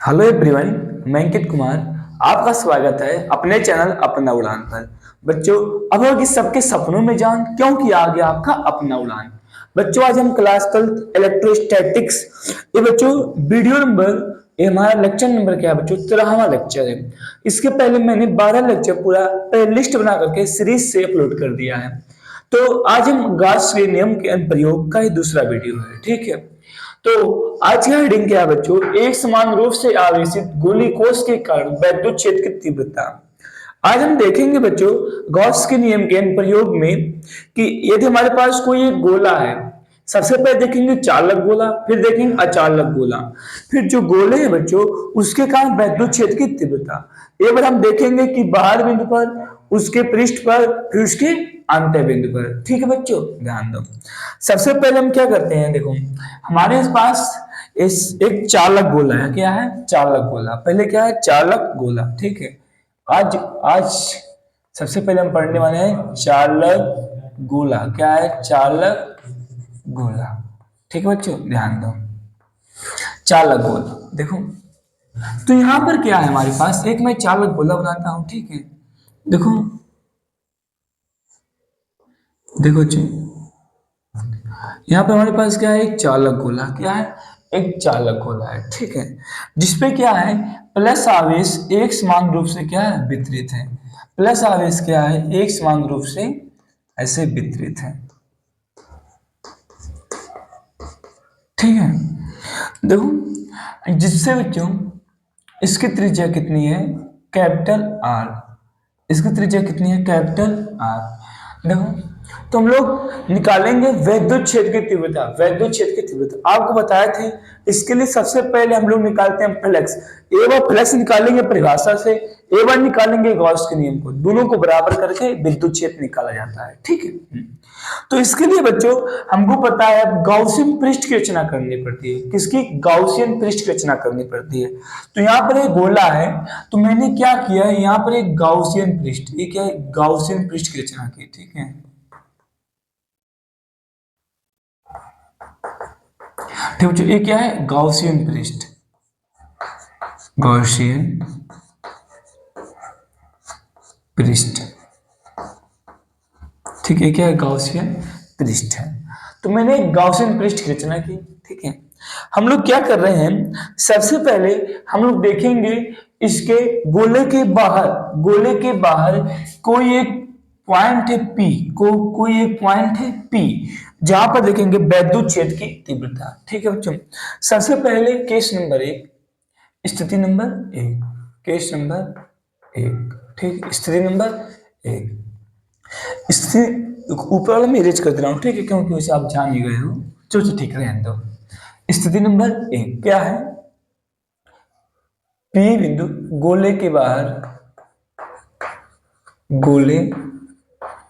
Hello everyone, मैं अंकित कुमार। आपका स्वागत है अपने चैनल अपना उड़ान पर। बच्चों, अब होगी सबके सपनों में जान, क्योंकि आ गया आपका अपना उड़ान। बच्चों, आज हम क्लास 12 इलेक्ट्रोस्टैटिक्स, ये बच्चों वीडियो नंबर, ये हमारा लेक्चर नंबर क्या है बच्चों? 13वां लेक्चर है। इसके पहले मैंने 12 लेक्चर पूरा लिस्ट बना करके सीरीज से अपलोड कर दिया है। तो आज हम गॉस के नियम के अनुप्रयोग का ही दूसरा वीडियो है, ठीक है। तो आज का हेडिंग क्या है बच्चों? एक समान रूप से आवेशित गोली कोष के कारण वैद्युत क्षेत्र की तीव्रता। आज हम देखेंगे बच्चों गॉस के नियम के प्रयोग में कि यदि हमारे पास कोई एक गोला है, सबसे पहले देखेंगे चालक गोला, फिर देखेंगे अचालक गोला, फिर जो गोले हैं बच्चों उसके कारण वैद्युत क्षेत्र की तीव्रता। एक बार हम देखेंगे कि बाहर बिंदु पर, उसके पृष्ठ पर, फिर उसके अंत्य बिंदु पर। ठीक है बच्चों, ध्यान दो। सबसे पहले हम क्या करते हैं, देखो हमारे पास इस एक चालक गोला है। क्या है? चालक गोला। पहले क्या है? चालक गोला। ठीक है। आज आज सबसे पहले हम पढ़ने वाले हैं चालक गोला। क्या है? चालक गोला। ठीक है बच्चों, ध्यान दो। चालक गोला देखो, तो यहां पर क्या है हमारे पास? एक मैं चालक गोला बनाता हूं, ठीक है। देखो देखो जी, यहाँ पे हमारे पास क्या है? एक चालक गोला। क्या है? एक चालक गोला है, ठीक है। जिसपे क्या है? प्लस आवेश एक समान रूप से क्या है? वितरित है। प्लस आवेश क्या है? एक समान रूप से ऐसे वितरित है, ठीक है। देखो जिससे बच्चों इसकी त्रिज्या कितनी है? Capital R. इसकी त्रिज्या कितनी है? Capital R. देखो तो हम लोग निकालेंगे वैद्युत क्षेत्र की तीव्रता। वैद्युत क्षेत्र की तीव्रता आपको बताए थे। इसके लिए सबसे पहले हम लोग निकालते हैं फ्लक्स। एक बार फ्लक्स निकालेंगे परिभाषा से, एक बार निकालेंगे गॉस के नियम को। दोनों को बराबर करके विद्युत क्षेत्र निकाला जाता है, ठीक है। तो इसके लिए बच्चों हमको पता है गॉसियन पृष्ठ की रचना करनी पड़ती है। किसकी? गॉसियन पृष्ठ की रचना करनी पड़ती है। तो यहाँ पर एक गोला है, तो मैंने क्या किया, यहाँ पर एक गॉसियन पृष्ठ, ये क्या है? गॉसियन पृष्ठ की रचना की, ठीक है। ठीक बच्चों, ये क्या है? गॉसियन पृष्ठ। गॉसियन पृष्ठ, ठीक है। क्या है? गॉसियन पृष्ठ है। तो मैंने गॉसियन पृष्ठ की रचना की, ठीक है। हम लोग क्या कर रहे हैं? सबसे पहले हम लोग देखेंगे इसके गोले के बाहर कोई एक पॉइंट है पी, कोई एक पॉइंट है पी, जहां पर देखेंगे वैद्युत क्षेत्र की तीव्रता। ठीक है बच्चों। सबसे पहले केस नंबर एक, स्थिति नंबर एक, केस नंबर एक, ठीक। स्थिति नंबर एक, इससे ऊपर वाला मैं इरेज कर दे रहा हूँ, ठीक है, क्योंकि वैसे आप जान ही गए हो। चलो ठीक है, रहने दो। स्थिति नंबर एक क्या है? पी बिंदु गोले के बाहर, गोले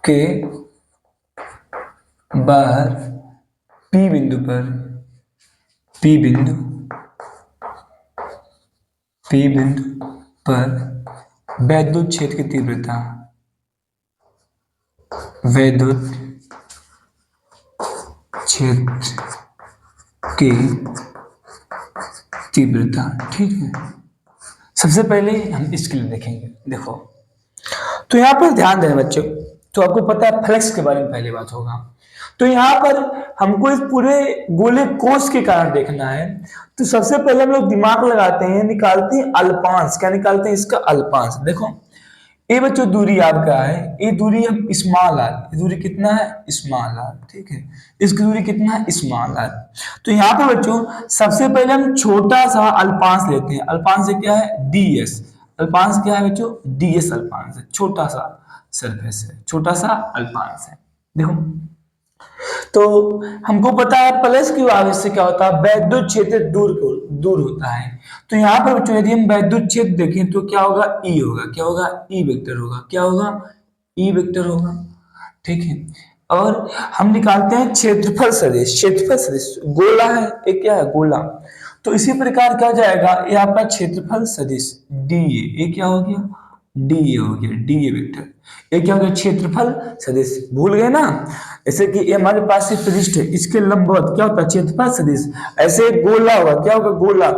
के बाहर पी बिंदु पर, पी बिंदु पी बिंदु पर वैद्युत क्षेत्र की तीव्रता, वैद्युत क्षेत्र की तीव्रता, ठीक है। सबसे पहले हम इसके लिए देखेंगे। देखो तो यहां पर ध्यान देना बच्चों, तो आपको पता है फ्लक्स के बारे में पहली बात होगा। तो यहाँ पर हमको इस पूरे गोले कोष के कारण देखना है। तो सबसे पहले हम लोग दिमाग लगाते हैं, निकालते हैं अल्पांश। क्या निकालते हैं? इसका अल्पांश। देखो ये बच्चों दूरी आपका है, ये दूरी हम स्मॉल आर, ये दूरी कितना है? स्मॉल आर, ठीक है। इसकी दूरी कितना है? Small R. तो यहाँ पर बच्चों सबसे पहले हम छोटा सा अल्पांश लेते हैं। अल्पांश क्या है? डीएस। अल्पांश क्या है बच्चों? डीएस अल्पांश है, छोटा सा सरफेस है, छोटा सा अल्पांश है। देखो तो हमको पता है प्लस की आवेश से क्या होता है? वैद्युत क्षेत्र दूर होता है। तो यहाँ पर बच्चों यदि हम वैद्युत क्षेत्र देखें तो क्या होगा? ई होगा। क्या होगा? ई वेक्टर होगा। क्या होगा? ई वेक्टर होगा, ठीक है। और हम निकालते हैं क्षेत्रफल सदिश। क्षेत्रफल सदिश गोला है, एक क्या है? गोला। तो इसी प्रकार क्या हो जाएगा? ये आपका क्षेत्रफल सदिश डी, ये क्या हो गया? डी ए हो गया, डी ए वेक्टर। ये क्या हो गया, क्षेत्रफल सदिश, भूल गए ना। जैसे कि ये हमारे पास से पृष्ठ है, इसके लंबवत क्या होता है, क्षेत्रफल सदिश। ऐसे एक गोला होगा, क्या होगा, गोला,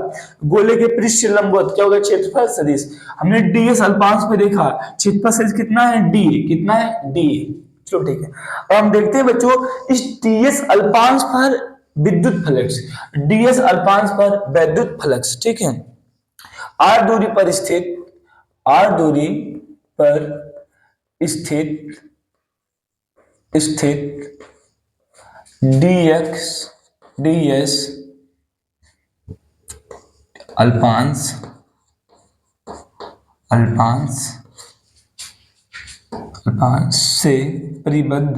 गोले के पृष्ठ से लंबवत क्या होगा, क्षेत्रफल सदिश। हमने डीएस अल्पांश में देखा, क्षेत्रफल सदिश कितना है, डी ए, कितना है, डी ए। चलो ठीक है, अब हम देखते हैं बच्चों इस डीएस अल्पांश पर विद्युत फ्लक्स, डीएस अल्पांश पर वैद्युत फ्लक्स, ठीक है। आर दूरी पर स्थित, आर दूरी पर स्थित स्थित डीएक्स डीएस अल्पांश अल्पांश अल्पांश से परिबद्ध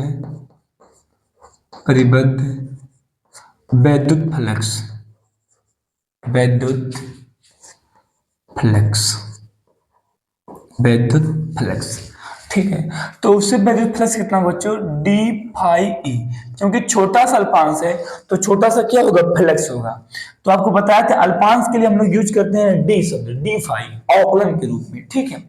परिबद्ध वैद्युत फ्लक्स, वैद्युत फ्लक्स, वैद्युत फ्लक्स, ठीक है। तो उससे वैद्युत फ्लक्स कितना बच्चों, डी फाई ई, क्योंकि छोटा सा अल्पांश है तो छोटा सा क्या होगा, फ्लक्स होगा। तो आपको बताया था अल्पांश के लिए हम लोग यूज करते हैं डी शब्द, डी फाई अवकलन के रूप में, ठीक है।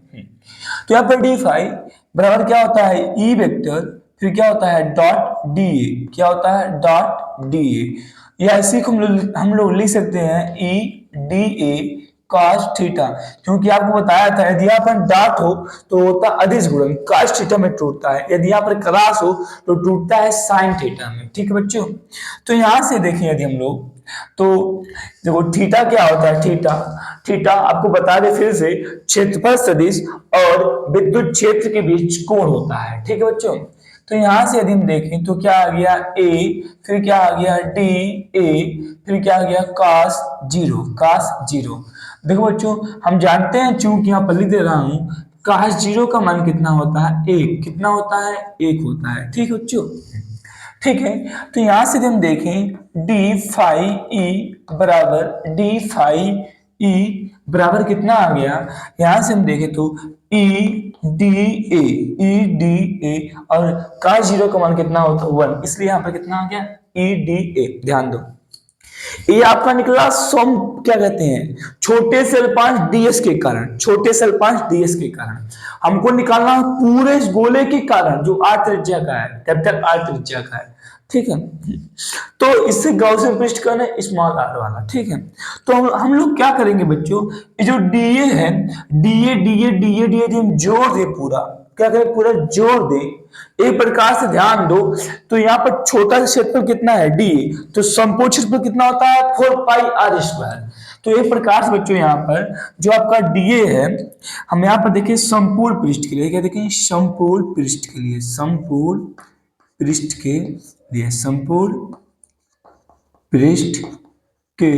तो यहाँ पर डी फाई बराबर क्या होता है, ई वेक्टर, फिर क्या होता है डॉट डी ए, क्या होता है डॉट डी ए, या इसी को हम लोग लिख सकते हैं E D A cos theta, क्योंकि आपको बताया था यदि यहाँ पर डॉट हो तो होता अदिश गुणन cos थीटा में टूटता है, यदि यहाँ पर क्रॉस हो तो टूटता है sin थीटा में, ठीक है बच्चों। तो यहाँ से देखें यदि हम लोग, तो देखो थीटा क्या होता है, थीटा, थीटा आपको बता दे फिर से, क्षेत्रफल सदिश और विद्युत क्षेत्र के बीच कोण होता है, ठीक है बच्चों। तो यहां से यदि हम देखें तो क्या आ गया ए, फिर क्या आ गया डी ए, फिर क्या आ गया cos जीरो, cos जीरो। देखो बच्चों हम जानते हैं, चूंकि यहाँ पर लिख दे रहा हूं, cos जीरो का मान कितना होता है, एक, कितना होता है, एक होता है, ठीक है बच्चों, ठीक है। तो यहां से हम देखें डी फाई ई बराबर, डी फाई ई बराबर कितना आ गया, यहां से हम देखें तो E D A, E D A, और cos जीरो का मान कितना होता है, 1, इसलिए यहां पर कितना आ गया, ई डी ए। ध्यान दो, ये आपका निकला सम, क्या कहते हैं, छोटे से अल्पांश डीएस के कारण, छोटे से अल्पांश डीएस के कारण हमको निकालना है पूरे इस गोले के कारण जो आर त्रिज्या का है, कैपिटल आर त्रिज्या का है, ठीक है। तो इससे गॉसियन पृष्ठ कौन है, स्मॉल आर वाला, ठीक है। तो हम लोग क्या करेंगे बच्चों, ये जो डीए है, डीए डीए डीए डीए हम जोड़ दे पूरा, क्या करें, पूरा जोड़ दे एक प्रकार से। ध्यान दो, तो यहाँ पर छोटा सा क्षेत्रफल कितना है, डी, तो संपूर्ण क्षेत्रफल कितना होता है, 4 पाई आर स्क्वायर। तो एक प्रकार से बच्चों यहाँ पर जो आपका डीए है, हम यहाँ पर देखिए संपूर्ण पृष्ठ के लिए, क्या देखें, संपूर्ण पृष्ठ के लिए, संपूर्ण पृष्ठ के लिए, संपूर्ण पृष्ठ के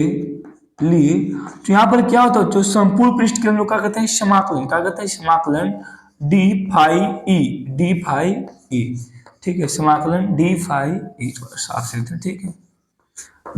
लिए। तो यहाँ पर क्या होता है, जो संपूर्ण पृष्ठ के लिए हम लोग क्या कहते हैं, समाकलन, क्या कहते हैं, समाकलन D phi E, D phi E, ठीक है, समाकलन डी फाई ई, साफ से, ठीक है,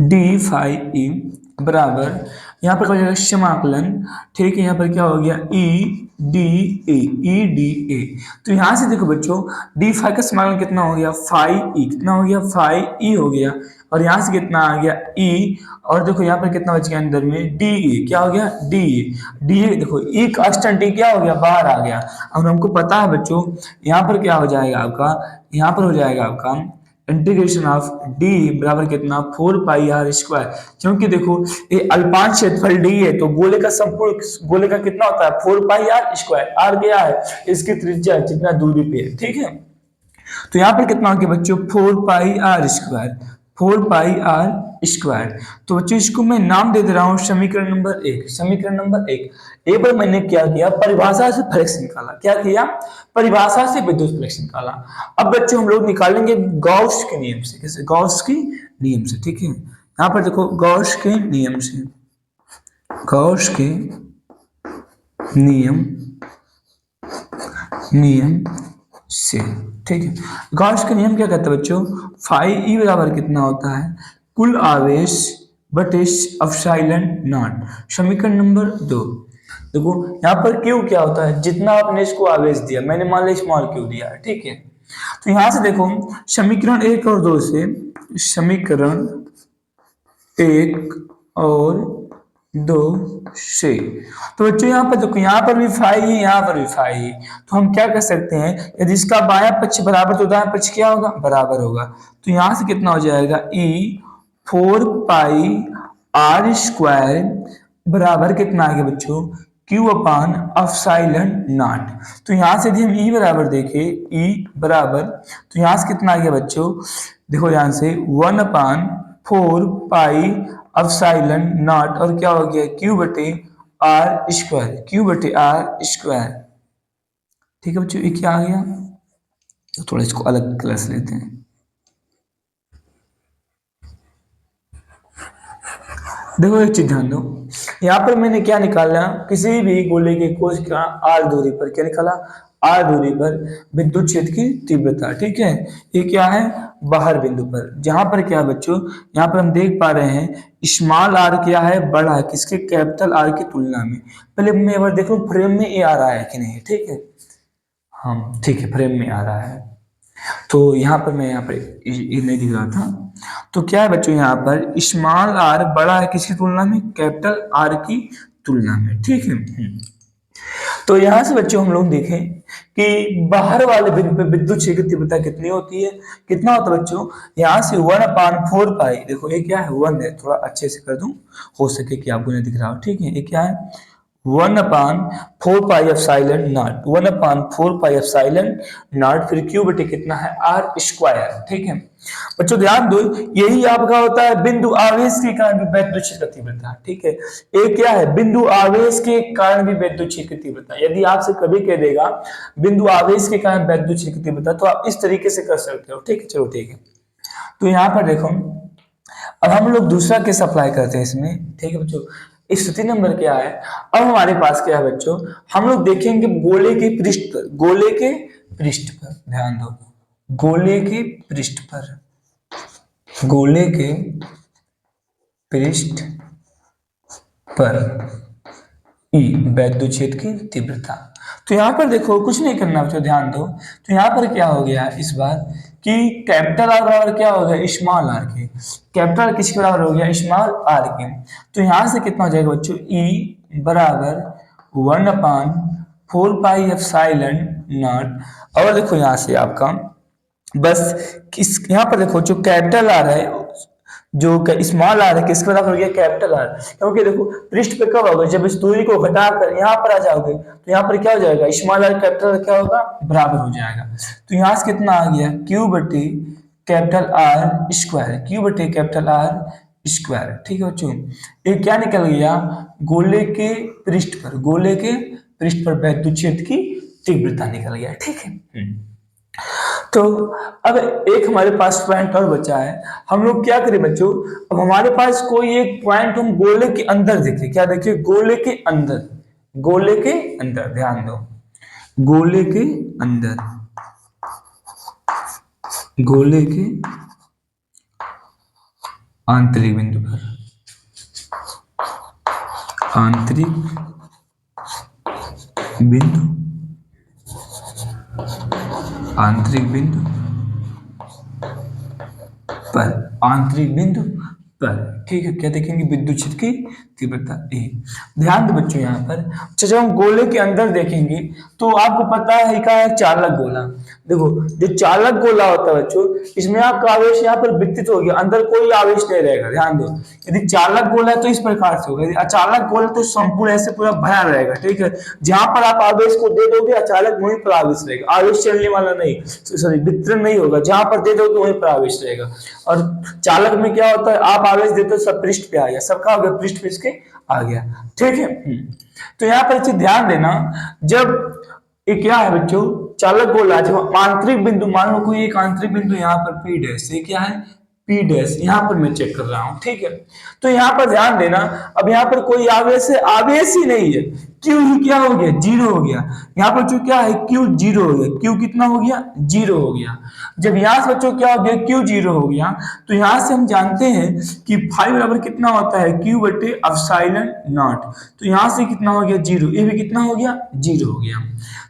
डी फाई ई बराबर यहाँ पर क्या हो जाएगा, समाकलन, ठीक है, यहाँ पर क्या हो गया, E D A, E D A. तो यहाँ से देखो बच्चों डी फाई का समाकलन कितना हो गया, फाई ई, कितना हो गया, फाई ई हो गया, और यहाँ से कितना आ गया, ई, और देखो यहाँ पर कितना बच गया अंदर में, डी ए, क्या हो गया, डी ए, डी ए, देखो ई कांस्टेंट डी क्या हो गया, बाहर आ गया। और हमको पता है बच्चों यहाँ पर क्या हो जाएगा आपका, यहाँ पर हो जाएगा आपका इंटीग्रेशन ऑफ डी बराबर कितना, 4 पाई आर स्क्वायर, क्योंकि देखो ये अल्पांश क्षेत्रफल डी है तो गोले का संपूर्ण गोले का कितना होता है, 4 पाई आर स्क्वायर, आर क्या है, इसकी त्रिज्या जितना दूरी पे है, ठीक है। तो यहाँ पर कितना हो गया बच्चों, 4 pi r square, 4 pi r square. तो बच्चों इसको मैं नाम दे दे रहा हूँ समीकरण नंबर 1, समीकरण नंबर 1। एक बार मैंने क्या किया, परिभाषा से फ्लक्स निकाला, क्या किया, परिभाषा से विद्युत फ्लक्स निकाला। अब बच्चों हम लोग निकालेंगे गॉस के नियम से, कैसे, गॉस के नियम से, ठीक है। यहाँ पर देखो गॉस के नियम से, गॉस के नियम से, ठीक है। गॉस का नियम क्या कहता है बच्चों, फाई ई बराबर कितना होता है, कुल आवेश बटे एप्सिलॉन नॉट, समीकरण नंबर 2। देखो यहाँ पर क्यू क्या होता है, जितना आपने इसको आवेश दिया, मैंने मान लिया स्मॉल क्यू दिया है, ठीक है। तो यहाँ से देखो समीकरण 1 और 2 से, समीकरण 1 और 2 से। तो बच्चों यहाँ पर देखो, यहाँ पर भी 5 है, यहाँ पर भी 5 है, तो हम क्या कर सकते हैं, यदि इसका बायां पक्ष बराबर तो दायां पक्ष क्या होगा, बराबर होगा। तो यहाँ से कितना हो जाएगा, ई 4 पाई आर स्क्वायर बराबर कितना आ गया बच्चों, क्यू अपान एप्सिलॉन नॉट। तो यहाँ से यदि हम ई बराबर देखें, ई बराबर, तो यहाँ से कितना आ गया बच्चों, देखो यहाँ से 1 अपान 4 पाई एप्सिलॉन नॉट, और क्या हो गया, क्यू बटे आर स्क्वायर, क्यू बटे आर स्क्वायर। ठीक है बच्चों, ये क्या आ गया, तो थोड़ा इसको अलग कलर से लेते हैं। देखो एक चीज ध्यान दो, यहाँ पर मैंने क्या निकाला, किसी भी गोले के कोश का आर दूरी पर, क्या निकाला, आर दूरी पर विद्युत क्षेत्र की तीव्रता। ठीक है, ये क्या है, बाहर बिंदु पर, जहां पर क्या है बच्चों, यहाँ पर हम देख पा रहे हैं स्मॉल आर क्या है, बड़ा है किसके, कैपिटल आर की तुलना में। पहले मैं एक बार देख लूं फ्रेम में ये आ रहा है कि नहीं। ठीक है, हाँ ठीक है, फ्रेम में आ रहा है। तो यहाँ पर मैं यहाँ पर ये नहीं दिख रहा था। तो क्या है बच्चों, यहाँ पर स्मॉल आर बड़ा है किसकी तुलना में, कैपिटल आर की तुलना में। ठीक है, तो यहाँ से बच्चों हम लोग देखें कि बाहर वाले बिंदु पे विद्युत क्षेत्र की तीव्रता कितनी होती है, कितना होता है बच्चों, यहाँ से 1/4 पाई, देखो ये क्या है, 1 है, थोड़ा अच्छे से कर दूं, हो सके कि आपको नहीं दिख रहा हो। ठीक है, ये क्या है, 1/4 pi epsilon not, 1/4 pi epsilon not, फिर क्यू बटे कितना है, आर स्क्वायर। ठीक है बच्चों, ध्यान दो, यही आपका होता है बिंदु आवेश के कारण भी विद्युत क्षेत्र की तीव्रता। ठीक है, एक क्या है, बिंदु आवेश के कारण भी विद्युत क्षेत्र की तीव्रता। यदि आपसे कभी कह देगा बिंदु आवेश के कारण विद्युत क्षेत्र की तीव्रता, तो आप इस तरीके से कर सकते हो। ठीक है, चलो ठीक है, तो यहाँ पर देखो, अब हम लोग दूसरा केस अप्लाई करते हैं इसमें। ठीक है बच्चों, स्थिति नंबर क्या है, अब हमारे पास क्या है बच्चों, हम लोग देखेंगे गोले के पृष्ठ पर, गोले के पृष्ठ पर, ध्यान दो, गोले के पृष्ठ पर, गोले के पृष्ठ पर ई विद्युत क्षेत्र की तीव्रता। तो यहाँ पर देखो कुछ नहीं करना बच्चों, ध्यान दो, तो यहाँ पर क्या हो गया इस बार कि कैपिटल आर बराबर क्या हो गया, स्मॉल आर के, कैपिटल किसके बराबर हो गया, स्मॉल आर के। तो यहाँ से कितना हो जाएगा बच्चों, ई बराबर 1/4 पाई एप्सिलॉन नॉट, और देखो यहाँ से आपका बस किस, यहाँ पर देखो जो कैपिटल आर है, जो स्मॉल आर है किसके बराबर हो गया, कैपिटल आर। क्योंकि देखो पृष्ठ पे कब होगा, जब इस दूरी को घटाकर यहाँ पर आ जाओगे, तो यहाँ पर क्या हो जाएगा, स्मॉल आर कैपिटल आर क्या होगा, बराबर हो जाएगा। तो यहाँ से कितना आ गया, क्यू बटे कैपिटल आर स्क्वायर, क्यू बटे कैपिटल आर स्क्वायर। ठीक है बच्चों, ये क्या निकल गया, गोले के पृष्ठ पर, गोले के पृष्ठ पर विद्युत क्षेत्र की तीव्रता निकल गया। ठीक है, तो अब एक हमारे पास पॉइंट और बचा है, हम लोग क्या करें बच्चों, अब हमारे पास कोई एक पॉइंट हम गोले के अंदर देखें, क्या देखें, गोले के अंदर, गोले के अंदर, ध्यान दो, गोले के अंदर, गोले के आंतरिक बिंदु पर, आंतरिक बिंदु, आंतरिक बिंदु पर, आंतरिक बिंदु पर। ठीक है, क्या देखेंगे, विद्युत क्षेत्र की तीव्रता ए। ध्यान दो बच्चों यहाँ पर, अच्छा जब हम गोले के अंदर देखेंगे तो आपको पता है क्या है, चालक गोला। देखो जो चालक गोला होता है बच्चों, इसमें आपका आवेश यहाँ पर वितरित हो गया, अंदर कोई आवेश नहीं रहेगा। ध्यान दो, यदि चालक गोला है तो इस प्रकार से होगा, यदि अचालक गोला तो संपूर्ण ऐसे पूरा भरा रहेगा। ठीक है, जहां पर आप आवेश को दे दोगे अचालक वहीं पर आवेश रहेगा, आवेश चलने वाला नहीं, सॉरी वितरण नहीं होगा, जहां पर दे दोगे वहीं पर आवेश रहेगा। और चालक में क्या होता है, आप आवेश देते हो सब पृष्ठ पे आ गया, सबका हो गया पृष्ठ पे इसके आ गया। ठीक है, तो यहाँ पर चीज ध्यान देना, जब ये क्या है बच्चों, चालक गोला, जब आंतरिक बिंदु, मान लो कोई एक आंतरिक बिंदु यहाँ पर पी डैश, ये क्या है, पी डैश, यहाँ पर मैं चेक कर रहा हूं। ठीक है, तो यहाँ पर ध्यान देना, अब यहाँ पर कोई आवेश है, आवेश ही नहीं है, क्यू ही क्या हो गया, जीरो हो गया। यहाँ पर जो क्या है, क्यू जीरो हो गया, क्यू कितना हो गया, जीरो हो गया। जब यहाँ से बच्चों क्या हो गया, क्यू जीरो हो गया, तो यहाँ से हम जानते हैं कि फाइव बराबर कितना होता है, क्यू बटे एप्सिलॉन नॉट। तो यहाँ से कितना हो गया, जीरो, ये भी कितना हो गया, जीरो हो गया।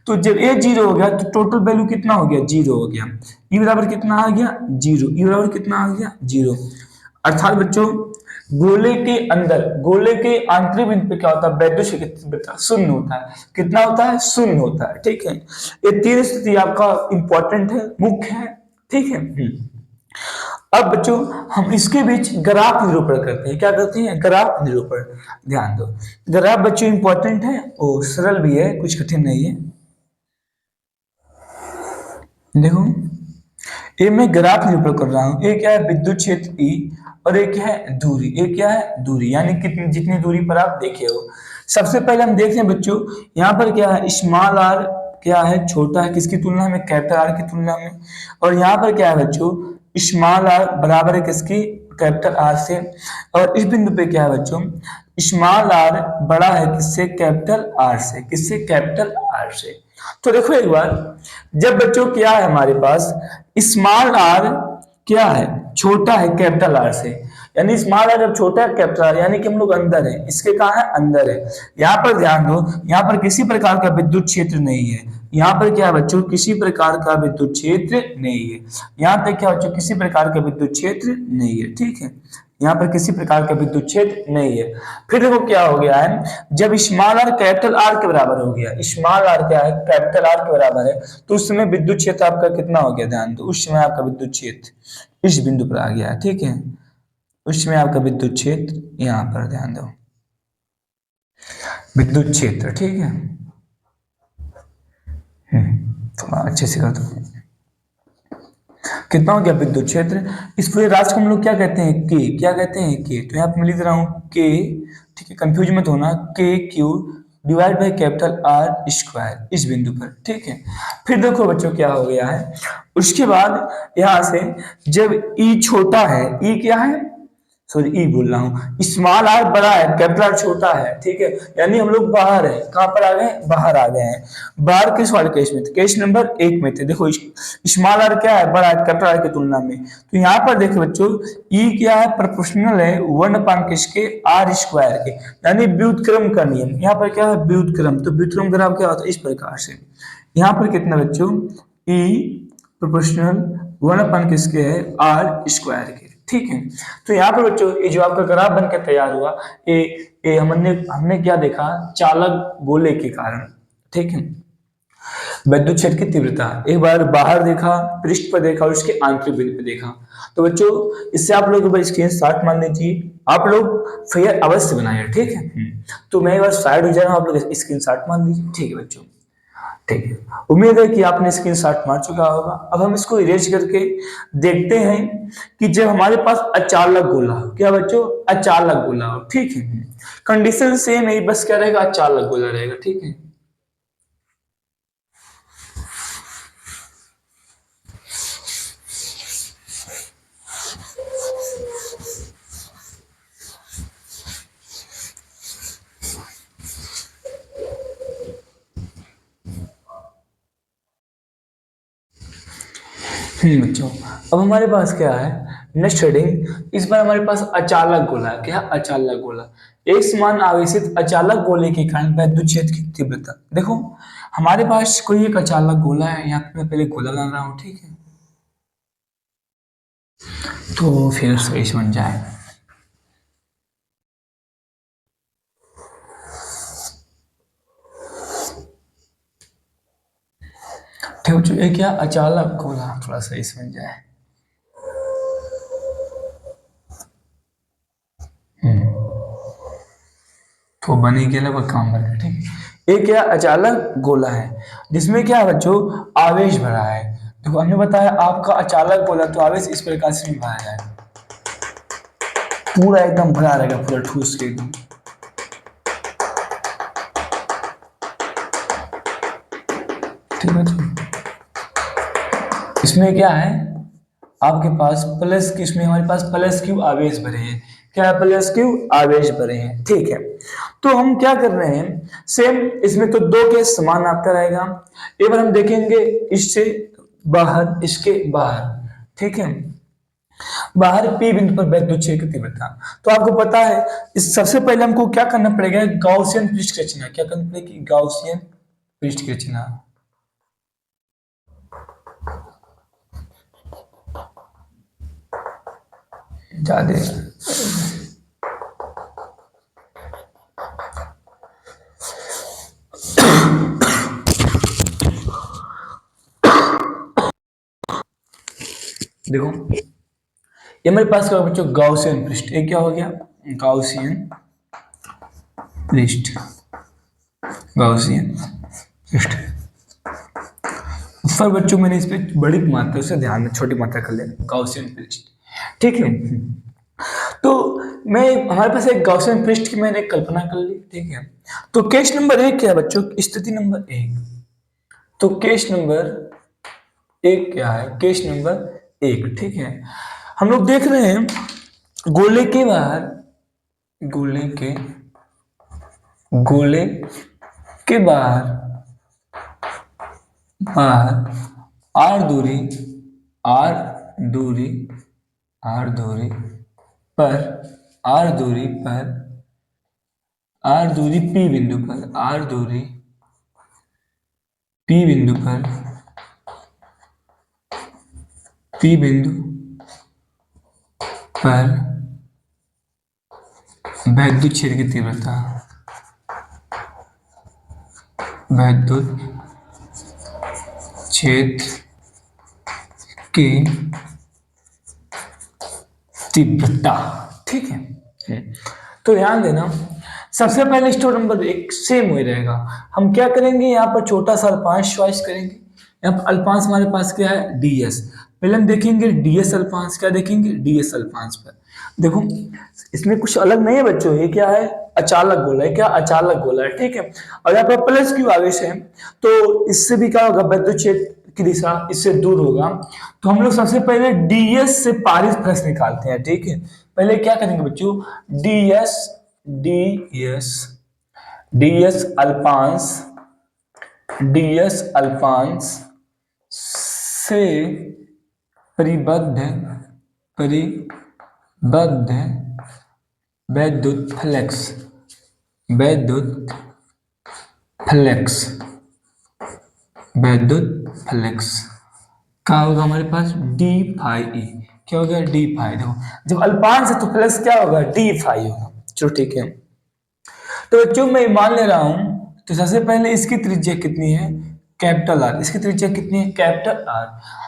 तो जब ए जीरो हो गया तो टोटल वैल्यू कितना हो गया, जीरो हो गया। ई बराबर कितना आ गया, जीरो, ई बराबर कितना आ गया, जीरो। अर्थात बच्चों गोले के आंतरिक बिंदु पे क्या होता है, वैद्युत क्षेत्र की तीव्रता शून्य होता है। कितना होता है, शून्य होता है। ठीक है, ये तीन स्थिति आपका इंपॉर्टेंट है, मुख्य है। ठीक है। अब बच्चों हम इसके बीच ग्राफ निरूपण करते हैं। क्या करते हैं, ग्राफ निरूपण। ध्यान दो, ग्राफ बच्चों इंपॉर्टेंट है और सरल भी है, कुछ कठिन नहीं है। देखो, ये मैं ग्राफ निरूपण कर रहा हूं। ये क्या है, विद्युत क्षेत्र ई, और ये क्या है, दूरी। ये क्या है, दूरी, यानी कितनी, जितनी दूरी पर आप देखे हो। सबसे पहले हम देखते हैं बच्चों, यहाँ पर क्या है, स्मॉल आर क्या है, छोटा है किसकी तुलना में, कैपिटल आर की तुलना में। और यहाँ पर क्या है बच्चों, स्मॉल आर बराबर है किसकी, कैपिटल आर से। और इस बिंदु पे क्या है बच्चों, स्मॉल आर बड़ा है किससे, कैपिटल आर से। किससे, कैपिटल आर से। तो देखो एक बार, जब बच्चों क्या है हमारे पास, स्मॉल आर क्या है, छोटा है कैपिटल आर से, यानी स्मॉल आर जब छोटा है कैपिटल आर, यानी कि हम लोग अंदर है, इसके कहा है, अंदर है। यहाँ पर ध्यान दो, यहाँ पर किसी प्रकार का विद्युत क्षेत्र नहीं है। यहाँ पर क्या है बच्चों, किसी प्रकार का विद्युत क्षेत्र नहीं है। यहाँ तक क्या बच्चों, किसी प्रकार का विद्युत क्षेत्र नहीं है। ठीक है, यहाँ पर किसी प्रकार का विद्युत क्षेत्र नहीं है। फिर देखो क्या हो गया है, जब स्मॉल आर कैपिटल आर के बराबर हो गया, स्मॉल आर क्या है, कैपिटल आर के बराबर है, तो उस समय विद्युत क्षेत्र आपका कितना हो गया, ध्यान दो, उस समय आपका विद्युत क्षेत्र इस बिंदु पर आ गया है। ठीक है, उस समय आपका विद्युत क्षेत्र यहाँ पर, ध्यान दो, विद्युत क्षेत्र। ठीक है, थोड़ा अच्छे से कर दो। कितना हो गया विद्युत क्षेत्र, इस पूरे राशि को हम लोग क्या कहते हैं, के। क्या कहते हैं, के। तो यहाँ पे मैं लिख रहा हूँ के। ठीक है, कंफ्यूज मत होना, के Q divide by capital R square, इस बिंदु पर। ठीक है, फिर देखो बच्चों क्या हो गया है, उसके बाद यहाँ से जब ई छोटा है, ई क्या है, सॉरी ई बोल रहा हूँ, स्मॉल आर बड़ा है, कैपिटल आर छोटा है। ठीक है, यानी हम लोग बाहर है, कहां पर आ गए, बाहर आ गए हैं। बाहर किस वाले केस में थे, केस नंबर 1 में थे। देखो स्मॉल आर क्या है, बड़ा है कैपिटल आर की तुलना में। तो यहाँ पर देखो बच्चों, ई क्या है, प्रोपोर्शनल है 1 किसके, आर स्क्वायर के, यानी व्युत्क्रम का नियम। यहाँ पर क्या है, व्युत्क्रम। तो व्युत्क्रम ग्राफ क्या होता है, इस प्रकार से। यहाँ पर कितना बच्चों, ई प्रोपोर्शनल 1 किसके है, आर स्क्वायर के। ठीक है, तो यहाँ पर बच्चों ये जो आपका ग्राफ बनकर तैयार हुआ, ये हमने क्या देखा, चालक गोले के कारण। ठीक है, विद्युत क्षेत्र की तीव्रता एक बार बाहर देखा, पृष्ठ पर देखा, और उसके आंतरिक बिंदु पर देखा। तो बच्चों इससे आप लोग एक बार स्क्रीन शॉट मान लीजिए, आप लोग फेयर अवश्य बनाइए। ठीक है, तो मैं एक बार साइड हो जा रहा हूँ, आप लोग स्क्रीन शॉट मान लीजिए। ठीक है बच्चों, ठीक है, उम्मीद है कि आपने स्क्रीनशॉट मार चुका होगा। अब हम इसको इरेज करके देखते हैं कि जब हमारे पास अचालक गोला हो, क्या बच्चों, अचालक गोला हो। ठीक है, कंडीशन सेम है, बस क्या रहेगा, अचालक गोला रहेगा। ठीक है, बच्चों अब हमारे पास क्या है, नेक्स्ट हेडिंग, इस बार हमारे पास अचालक गोला है। क्या, अचालक गोला, एक समान आवेशित अचालक गोले के कारण विद्युत क्षेत्र की तीव्रता। देखो हमारे पास कोई एक अचालक गोला है, यहाँ पे मैं पहले गोला बना रहा हूँ। ठीक है, तो फिर सही बन जाए। ठीक बच्चों, ये क्या, अचालक गोला, थोड़ा सही समझ जाए। तो बनी के लगभग काम करके। ठीक है, एक क्या, अचालक गोला है जिसमें क्या है बच्चों, आवेश भरा है। देखो हमने बताया आपका अचालक गोला, तो आवेश इस प्रकार से भरा जाए, पूरा एकदम भरा रहेगा, पूरा ठूस के एकदम। ठीक है बच्चों, इसमें क्या है, आपके पास प्लस, किसमें हमारे पास प्लस क्यू आवेश भरे हैं। क्या, प्लस क्यू आवेश भरे हैं। ठीक है, तो हम क्या कर रहे हैं, सेम इसमें तो दो केस समान आपका रहेगा। एक बार हम देखेंगे इससे बाहर, इसके बाहर। ठीक है, बाहर पी बिंदु पर विद्युत क्षेत्र की तीव्रता। तो आपको पता है, इस सबसे पहले हमको क्या करना पड़ेगा, गाउसियन पृष्ठ की रचना। क्या करना पड़ेगी, गाउसियन पृष्ठ की रचना। ज्यादा देखो ये हमारे पास क्या होगा बच्चों, गाउसियन पृष्ठ। एक क्या हो गया, गाउसियन पृष्ठ, गाउसियन पृष्ठ। पर बच्चों मैंने इस पे बड़ी मात्रा से ध्यान में छोटी मात्रा कर लेना, गाउसियन पृष्ठ, ठीक है। तो मैं हमारे पास एक गाउसियन पृष्ठ की मैंने कल्पना कर ली, ठीक है। तो केस नंबर 1 क्या है बच्चों, स्थिति नंबर 1। तो केस नंबर 1 क्या है, केस नंबर 1, ठीक है। हम लोग देख रहे हैं गोले के बाहर, गोले के गोले के बाहर बाहर आर दूरी, आर दूरी, आर दूरी पर, आर दूरी पर, आर दूरी पी बिंदु पर, आर दूरी पी बिंदु पर, पी बिंदु पर वैद्युत क्षेत्र की तीव्रता, वैद्युत क्षेत्र की तीव्रता, ठीक है। तो ध्यान देना, सबसे पहले स्टेप नंबर 1 सेम वही रहेगा। हम क्या करेंगे, यहाँ पर छोटा सा अल्पांश चॉइस करेंगे। यहाँ पर अल्पांश हमारे पास क्या है, डीएस। पहले हम देखेंगे डीएस अल्पांश, क्या देखेंगे, डीएस अल्पांश पर। देखो इसमें कुछ अलग नहीं है बच्चों, ये क्या है, अचालक गोला है, क्या अचालक गोला है, ठीक है। और यहाँ पर प्लस क्यू आगे से है, तो इससे भी क्या होगा, वैद्युत क्षेत्र की दिशा इससे दूर होगा। तो हम लोग सबसे पहले डीएस से पारित फ्लक्स निकालते हैं, ठीक है। पहले क्या करेंगे बच्चों, डीएस डीएस डीएस अल्पांश, डीएस अल्पांश से परिबद्ध, परिबद्ध वैद्युत फ्लक्स, वैद्युत फ्लक्स, वैद्युत फ्लक्स क्या होगा हमारे पास, डी फाई ई। क्या हो गया, डी फाई। देखो जब अल्पांश है तो फ्लक्स क्या होगा, डी फाई होगा। चलो ठीक है। तो बच्चों मैं मान ले रहा हूं, तो सबसे पहले इसकी त्रिज्या कितनी है, कैपिटल आर। इसकी त्रिज्या कितनी है, कैपिटल आर।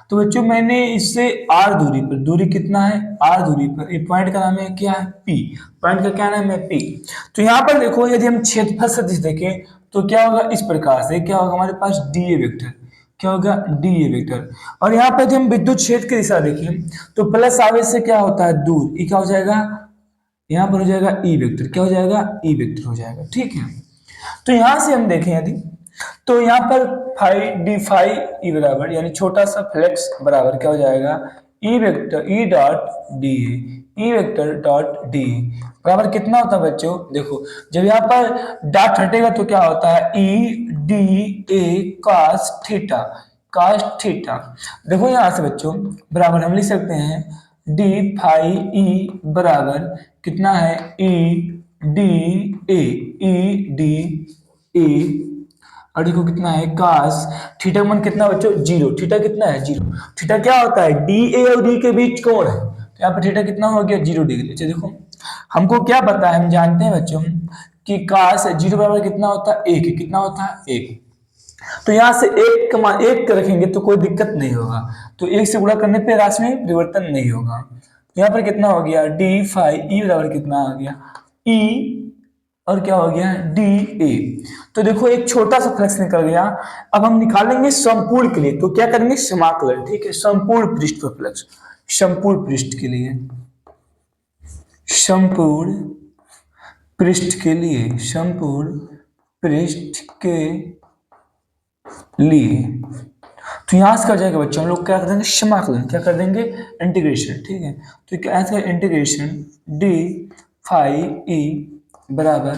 तो बच्चों मैंने इससे आर दूरी पर, दूरी कितना है, आर दूरी पर, ये पॉइंट का नाम है क्या है, पी। पॉइंट का क्या नाम है, पी। तो यहाँ पर देखो यदि हम क्षेत्रफल सदिश देखें तो क्या होगा, इस प्रकार से क्या होगा हमारे पास, डी ए वेक्टर। क्या होगा, डी ए वेक्टर। और यहाँ पर यदि हम विद्युत क्षेत्र की दिशा देखें तो प्लस आवेश से क्या होता है, दूर, ये क्या हो जाएगा, यहाँ पर हो जाएगा ई वेक्टर। क्या हो जाएगा, ई वेक्टर हो जाएगा, ठीक है। तो यहां से हम देखें यदि, तो यहाँ पर फाई डी फाई ई बराबर, यानी छोटा सा फ्लेक्स बराबर क्या हो जाएगा, E vector, E dot D A, E vector dot D A बराबर कितना होता है बच्चों, देखो जब यहाँ पर डॉट हटेगा तो क्या होता है, E D A cos theta, cos theta. देखो यहाँ से बच्चों बराबर हम लिख सकते हैं डी फाई ई बराबर कितना है, E D A, E D A, और देखो कितना है, कास थीटा का मान कितना बच्चों, जीरो। थीटा कितना है, जीरो। थीटा क्या होता है, डी ए और डी के बीच कोण है, तो यहाँ पर थीटा कितना हो गया, 0 डिग्री। अच्छा देखो हमको क्या पता है, हम जानते हैं बच्चों कि कास 0 बराबर कितना होता है, 1। कितना होता है, 1। तो यहाँ से एक का मान 1 रखेंगे तो कोई दिक्कत नहीं होगा, तो 1 से गुणा करने पे राशि में परिवर्तन नहीं होगा। तो यहाँ पर कितना हो गया, डी फाई ई बराबर कितना आ गया, ई और क्या हो गया, डी ए। तो देखो एक छोटा सा फ्लक्स निकल गया। अब हम निकालेंगे संपूर्ण के लिए, तो क्या करेंगे, समाकलन, ठीक है। संपूर्ण पृष्ठ पर फ्लक्स, संपूर्ण पृष्ठ के लिए, संपूर्ण पृष्ठ के लिए, संपूर्ण पृष्ठ के लिए। तो यहां से कर जाएगा बच्चों, हम लोग क्या कर देंगे, समाकलन, क्या कर देंगे, इंटीग्रेशन, ठीक है। तो क्या ऐसा इंटीग्रेशन डी फाई ई बराबर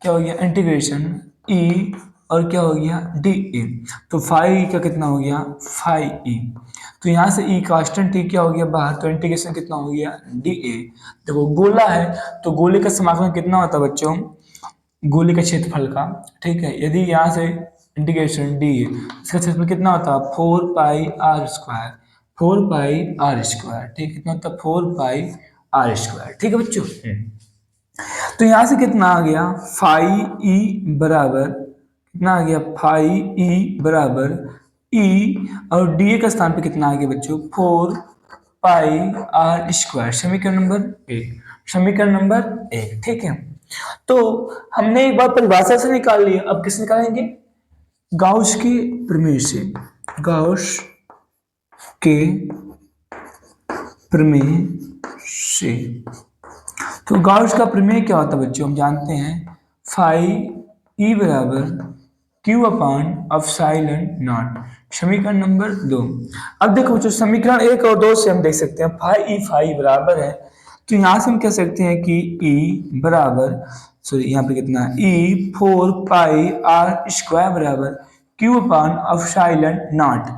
क्या हो गया, इंटीग्रेशन ई और क्या हो गया, डी ए। तो फाई का कितना हो गया, फाई ई। तो यहाँ से ई कांस्टेंट, ई क्या हो गया बाहर, तो इंटीग्रेशन कितना हो गया, डी ए। देखो गोला है तो गोले का समाकलन कितना होता है बच्चों, गोले का क्षेत्रफल का, ठीक है। यदि यहाँ से इंटीग्रेशन डी ए, इसका क्षेत्रफल कितना होता है, 4 pi r square, 4 pi r square, ठीक। कितना होता है, 4 पाई आर स्क्वायर, ठीक है बच्चों। तो यहां से कितना आ गया, फाई ई बराबर कितना आ गया, फाई ई बराबर ई और डी ए का स्थान पे कितना आ गया बच्चों, 4 पाई आर स्क्वायर, समीकरण नंबर 1, समीकरण नंबर 1, ठीक है। तो हमने एक बार परिभाषा से निकाल लिया, अब किस निकालेंगे? गाउस के प्रमेय से, गाउस के प्रमेय से। तो गाउस का प्रमेय क्या होता है बच्चों? हम जानते हैं फाई ई बराबर क्यू अपान एप्सिलॉन नॉट, समीकरण नंबर 2। अब देखो बच्चों, समीकरण 1 और 2 से हम देख सकते हैं फाई बराबर है, तो यहां से हम कह सकते हैं कि ई बराबर, सॉरी यहाँ पे कितना है, ई 4 पाई आर स्क्वायर बराबर क्यू अपान एप्सिलॉन नॉट।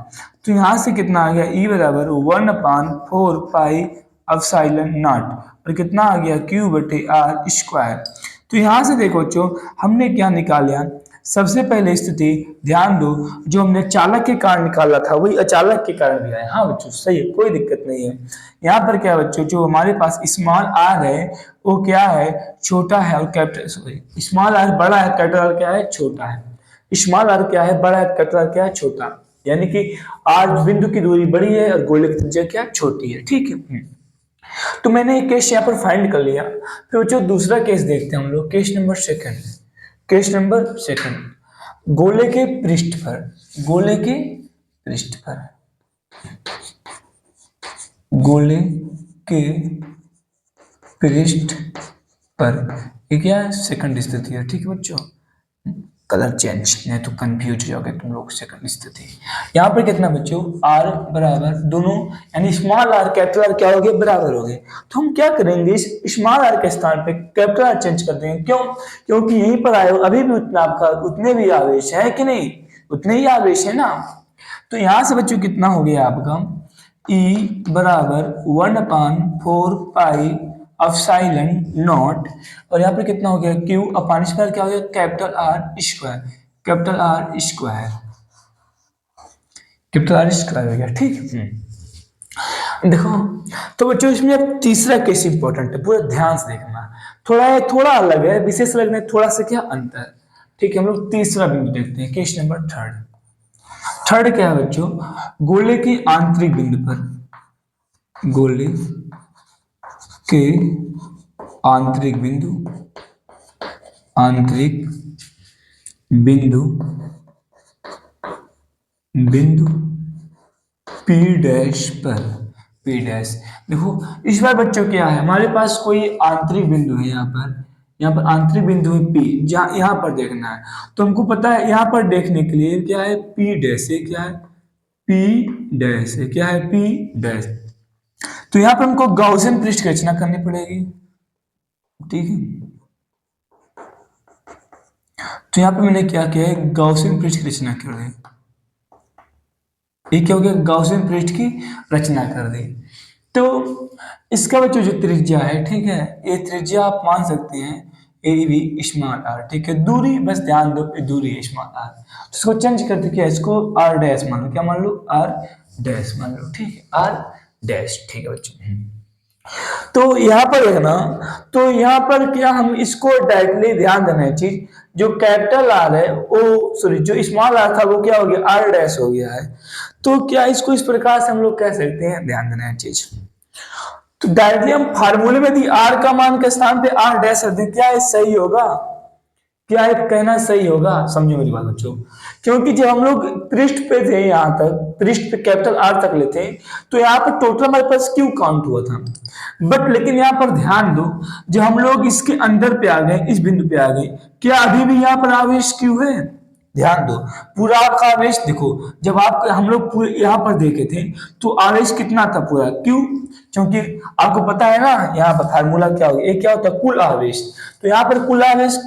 तो यहाँ से कितना आ गया? ई बराबर 1/4 पाई एप्सिलॉन नॉट, और कितना आ गया? क्यू बटे आर स्क्वायर। तो यहाँ से देखो बच्चों, हमने क्या निकाला? सबसे पहले स्थिति ध्यान दो, जो हमने चालक के कारण निकाला था वही अचालक के कारण भी है। हाँ बच्चों सही है, कोई दिक्कत नहीं है। यहाँ पर क्या है बच्चों, जो हमारे पास स्मॉल आर है वो क्या है? छोटा है, और कैपिटल, सॉरी, स्मॉल आर बड़ा है, कैपिटल आर क्या है? छोटा है। स्मॉल आर क्या है? बड़ा है, कैपिटल आर क्या है? छोटा। यानी कि आर बिंदु की दूरी बड़ी है और गोले की त्रिज्या क्या? छोटी है, ठीक है। तो मैंने एक केस यहाँ पर फाइंड कर लिया। फिर बच्चों दूसरा केस देखते हैं हम लोग, case number second. Case number second, गोले के पृष्ठ पर, गोले के पृष्ठ पर, गोले के पृष्ठ पर, ये क्या है? सेकंड स्थिति है, ठीक है बच्चों। कलर चेंज नहीं तो कंफ्यूज हो जाओगे तुम लोग। सेकंड स्थिति यहाँ पर कितना बच्चों? आर बराबर दोनों, यानी स्मॉल आर कैपिटल आर क्या हो गए? बराबर हो गए। तो हम क्या करेंगे? इस स्मॉल आर के स्थान पे कैपिटल आर चेंज कर देंगे। क्यों? क्योंकि यहीं पर आए हो, अभी भी उतना आपका उतने भी आवेश है कि नहीं? उतने ही आवेश है ना। तो यहां से बच्चों कितना हो गया आपका? ई बराबर 1/4 पाई एप्सिलॉन नॉट, और यहाँ पे कितना हो गया? क्यू अपान स्क्वायर क्या हो गया? Capital R square, capital R square, capital R square हो गया, ठीक है। देखो तो बच्चों इसमें अब तीसरा केस इंपॉर्टेंट है, पूरा ध्यान से देखना। थोड़ा थोड़ा अलग है, विशेष अलग नहीं, थोड़ा सा क्या अंतर, ठीक है। हम लोग तीसरा बिंदु देखते हैं, केस नंबर थर्ड। थर्ड क्या है बच्चों? गोले की आंतरिक बिंदु पर, गोले के आंतरिक बिंदु, आंतरिक बिंदु, बिंदु पी डैश पर, पी डैश। देखो इस बार बच्चों क्या है, हमारे पास कोई आंतरिक बिंदु है, यहाँ पर आंतरिक बिंदु है पी, जहाँ यहाँ पर देखना है। तो हमको पता है यहाँ पर देखने के लिए क्या है? पी डैश है, क्या है? पी डैश है, क्या है? P dash. तो यहाँ पर हमको गॉसियन पृष्ठ की रचना करनी पड़ेगी, ठीक है। तो यहाँ पे मैंने क्या किया है? गॉसियन पृष्ठ की रचना कर दी। ये क्या हो गया? गॉसियन पृष्ठ की रचना कर दी। तो इसका बच्चों जो त्रिज्या है, ठीक है, ये त्रिज्या आप मान सकते हैं ए बी स्मॉल आर, ठीक है। दूरी बस ध्यान दो, ये दूरी है स्मॉल आर, तो इसको चेंज करते क्या? इसको आर डैश मान लो, क्या मान लो? आर डैश मान लो, ठीक है, आर डैश, ठीक है बच्चों। तो यहाँ पर देखना, तो यहाँ पर क्या हम इसको डायरेक्टली ध्यान देना है चीज, जो कैपिटल आर है वो, सॉरी, जो स्मॉल आर था वो क्या हो गया? आर डैश हो गया है। तो क्या इसको इस प्रकार से हम लोग कह सकते हैं? ध्यान देना है चीज। तो डायरेक्टली हम फार्मूले में दी आर का मान के स्थान पे आर डैश रख दें, क्या ये सही होगा? क्या ये कहना सही होगा? समझो मेरी बात बच्चों। क्योंकि जब हम लोग पृष्ठ पे थे, यहाँ तक पृष्ठ पे कैपिटल आर तक लेते, तो यहाँ पर टोटल हमारे पास क्यू काउंट हुआ था। बट लेकिन यहाँ पर ध्यान दो, जब हम लोग इसके अंदर पे आ गए, इस बिंदु पे आ गए, क्या अभी भी यहाँ पर आवेश क्यू है? ध्यान दो, पूरा आपका आवेश देखो, जब आप हम लोग पूरे यहाँ पर देखे थे तो आवेश कितना था? पूरा क्यू। क्योंकि आपको पता है ना यहाँ पर फार्मूला क्या हो, ये क्या होता है? कुल आवेश। तो यहाँ पर कुल आवेश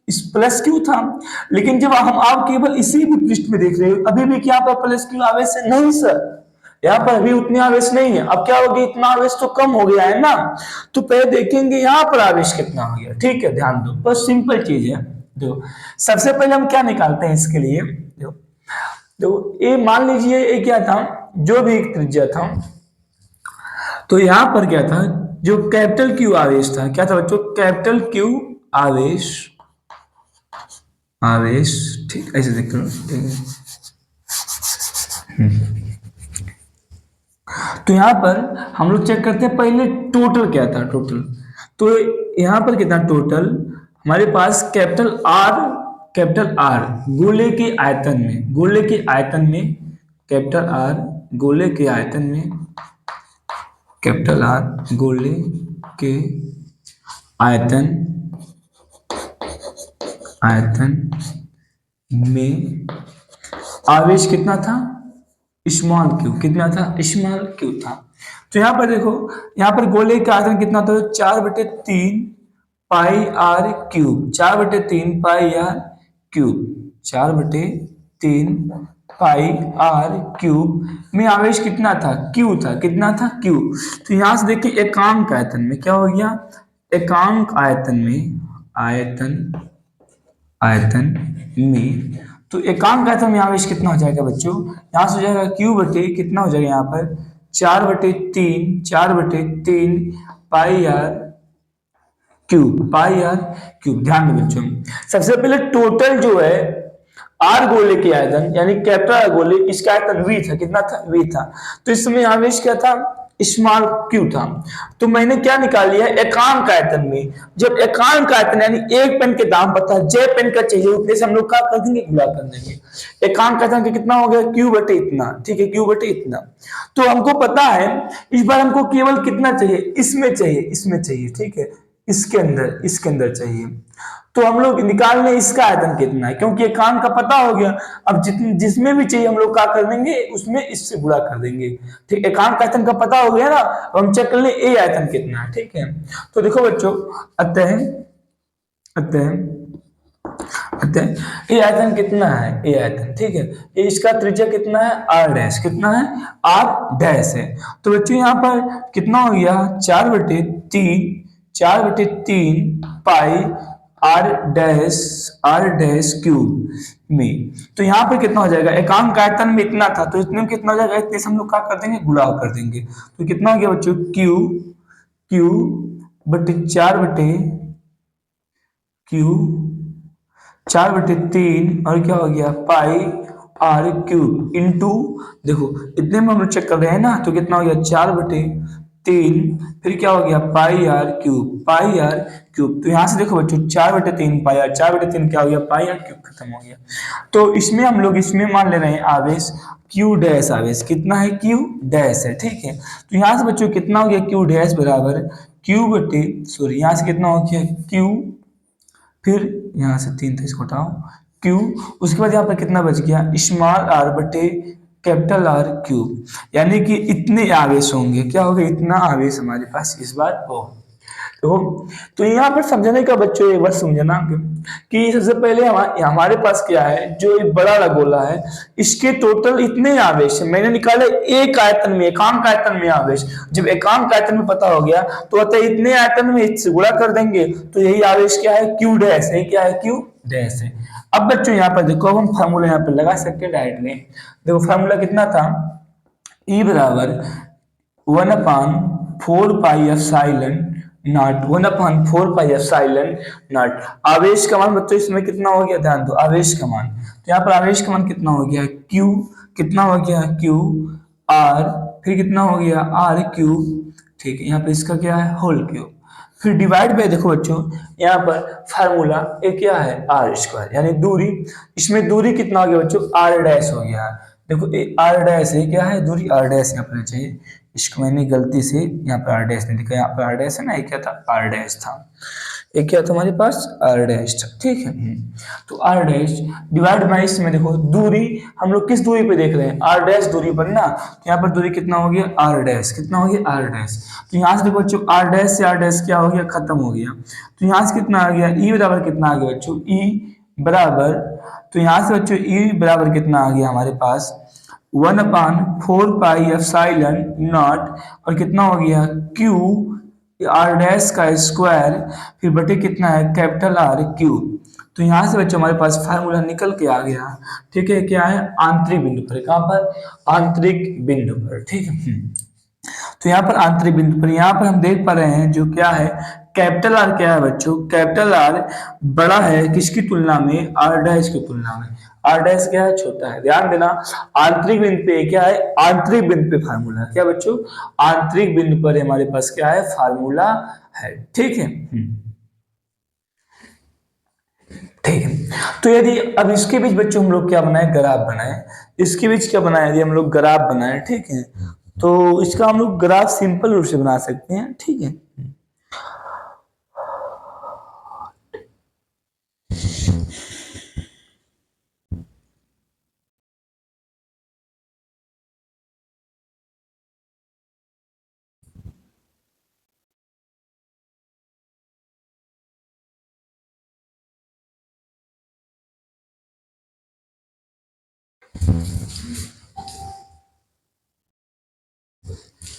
इस प्लस क्यू था। लेकिन जब हम आप केवल इसी भी पृष्ठ में देख रहे हो, अभी भी क्या पर प्लस क्यू आवेश है? नहीं सर, यहाँ पर अभी उतनी आवेश नहीं है। अब क्या हो गया? इतना आवेश तो कम हो गया है ना। तो पहले देखेंगे यहाँ पर आवेश कितना हो गया, ठीक है। ध्यान दो, बस सिंपल चीज है। दो, सबसे पहले हम क्या निकालते हैं इसके लिए? दो, तो ये मान लीजिए ये क्या था? जो भी एक त्रिज्या था, तो यहाँ पर क्या था? जो कैपिटल क्यू आवेश था, क्या था बच्चों? कैपिटल क्यू आवेश, आवेश, ठीक, ऐसे देख लो, ठीक है। तो यहाँ पर हम लोग चेक करते हैं पहले टोटल क्या था, टोटल। तो यहाँ पर कितना टोटल हमारे पास कैपिटल आर गोले के आयतन में, गोले के आयतन में, कैपिटल आर गोले के आयतन में, कैपिटल आर गोले के आयतन में आवेश कितना था, स्मॉल क्यू। कितना था, स्मॉल क्यू था। तो यहाँ पर देखो, यहाँ पर गोले का आयतन कितना था, 4/3 pi r cube, 4/3 pi r cube, 4/3 pi r cube में आवेश कितना था, क्यू था। कितना था, क्यू। तो यहां से देखिए एकांक आयतन में क्या हो गया, एकांक आयतन में, आयतन में, तो एकांक आयतन में आवेश कितना हो जाएगा बच्चों, यहां से हो जाएगा क्यू बटे कितना हो जाएगा यहाँ पर 4/3 pi r cube, pi r cube. ध्यान दो बच्चों, सबसे पहले टोटल जो है आर गोले की आयतन यानी कैपिटल आर गोले, इसका आयतन वी था। कितना था, वी था। तो इसमें आवेश क्या था, स्मॉल क्यू था। तो मैंने क्या निकाल लिया, एकांक आयतन में। जब एकांक आयतन यानी एक पेन के दाम पता जे पेन का चाहिए उतने से हम लोग क्या कर देंगे, गुणा कर देंगे। एकांक आयतन कितना हो गया, क्यू बटे इतना। ठीक है, क्यू बटे इतना। तो हमको पता है इस बार हमको केवल कितना चाहिए, इसमें चाहिए, इसमें चाहिए। ठीक है, इसके अंदर चाहिए। तो हम लोग निकाल लें इसका आयतन कितना है, क्योंकि एकांक का पता हो गया। अब जिसमें भी चाहिए हम लोग क्या कर देंगे, उसमें इससे गुणा कर देंगे। ठीक, एकांक आयतन का पता हो गया ना। अब हम चेक कर लें ए आयतन कितना है। ठीक है, तो देखो बच्चों, अतः ए आयतन कितना है, ए आयतन। ठीक है, ये इसका त्रिज्या कितना है, आर डैश। कितना है, आर डैश है। तो बच्चों यहाँ पर कितना हो गया, 4/3 पाई आर डैश क्यूब में। तो यहाँ पर कितना हो जाएगा, एकांक आयतन में इतना था तो इतने में कितना हो जाएगा, इतने से हम लोग क्या कर देंगे, गुणा कर देंगे। तो कितना हो गया बच्चों, क्यू बटे 4/3 और क्या हो गया, पाई आर क्यूब इंटू, देखो इतने में हम लोग चेक कर रहे हैं ना, तो कितना हो गया 4/3, फिर क्या हो गया पाई आर क्यूब। तो यहां से देखो बच्चों 4/3 पाई आर, 4/3 क्या हो गया, पाई आर क्यूब, खत्म हो गया। तो इसमें हम लोग इसमें मान ले रहे हैं आवेश क्यू डैश, आवेश कितना है, क्यू डैश है। ठीक है, तो यहां से बच्चों कितना हो गया, क्यू डैश बराबर क्यू बटे, सॉरी यहां से कितना हो गया, क्यू, फिर यहां से 3 था, इसको हटाओ, क्यू, उसके बाद यहाँ पर कितना बच गया, स्मॉल आर बटे कैपिटल आर क्यूब। यानी कि इतने आवेश होंगे, क्या होगा, इतना आवेश हमारे पास इस बार हो। तो यहाँ पर समझने का बच्चों एक बार समझना कि सबसे पहले हमारे पास क्या है, जो एक बड़ा वाला गोला है, इसके टोटल इतने आवेश है। मैंने निकाले एक आयतन में, एकांक आयतन में आवेश। जब एकांक आयतन में पता हो गया तो अतः इतने आयतन में इससे गुणा कर देंगे, तो यही आवेश क्या है, क्यू डैश है। क्या है, क्यू डैश है। अब बच्चों यहाँ पर देखो, अब हम फार्मूला यहाँ पर लगा सकते हैं डायरेक्टली। देखो फार्मूला कितना था, E बराबर 1/4 pi epsilon not, 1/4 pi epsilon not. आवेश का मान बच्चों इसमें कितना हो गया, ध्यान दो, आवेश का मान। तो यहाँ पर आवेश का मान कितना हो गया, क्यू, कितना हो गया, क्यू आर, फिर कितना हो गया, आर क्यूब। ठीक है, यहाँ पर इसका क्या है, होल क्यूब। फिर डिवाइड बाय, देखो बच्चों यहाँ पर फार्मूला ए क्या है, आर स्क्वायर, यानी दूरी। इसमें दूरी कितना हो गया बच्चों, आर डैश हो गया। देखो आर डैश है, क्या है, दूरी आर डैश यहाँ पर चाहिए। इसको मैंने गलती से यहाँ पर आर डैश नहीं लिखा, यहाँ पर आर डैश है ना, एक क्या था, आर डैश था, एक क्या था हमारे पास, आर डैश था। ठीक है, तो आर डैश डिवाइड बाय, इसमें देखो दूरी हम लोग किस दूरी पे देख रहे हैं, आर डैश दूरी पर ना। तो यहाँ पर दूरी कितना हो गया, आर डैश, कितना हो गया, आर डैश। तो यहाँ से देखो बच्चों आर डैश से आर डैश क्या हो गया, खत्म हो गया। तो यहाँ से कितना आ गया, ई बराबर कितना आ गया बच्चों, ई बराबर, तो यहाँ से बच्चों ई बराबर कितना आ गया हमारे पास, 1/4 पाई एप्सिलॉन नॉट, और कितना हो गया, क्यू आर डैश का स्क्वायर, फिर बटे कितना है, कैपिटल आर क्यूब। तो यहाँ से बच्चों हमारे पास फार्मूला निकल के आ गया। ठीक है, क्या है, आंतरिक बिंदु पर, कहाँ पर, आंतरिक बिंदु पर। ठीक है, तो यहाँ पर आंतरिक बिंदु पर, यहाँ पर हम देख पा रहे हैं जो क्या है, कैपिटल आर क्या है बच्चों, कैपिटल आर बड़ा है किसकी तुलना में, आर डैश की तुलना में। आर डैश क्या है, छोटा है। ध्यान देना, आंतरिक बिंदु पे क्या है, आंतरिक बिंदु पे फार्मूला क्या बच्चों, आंतरिक बिंदु पर हमारे पास क्या है, फार्मूला है। ठीक है, ठीक है। तो यदि अब इसके बीच बच्चों हम लोग क्या बनाए, ग्राफ बनाए। इसके बीच क्या बनाए, यदि हम लोग ग्राफ बनाए, ठीक है, तो इसका हम लोग ग्राफ सिंपल रूप से बना सकते हैं। ठीक है,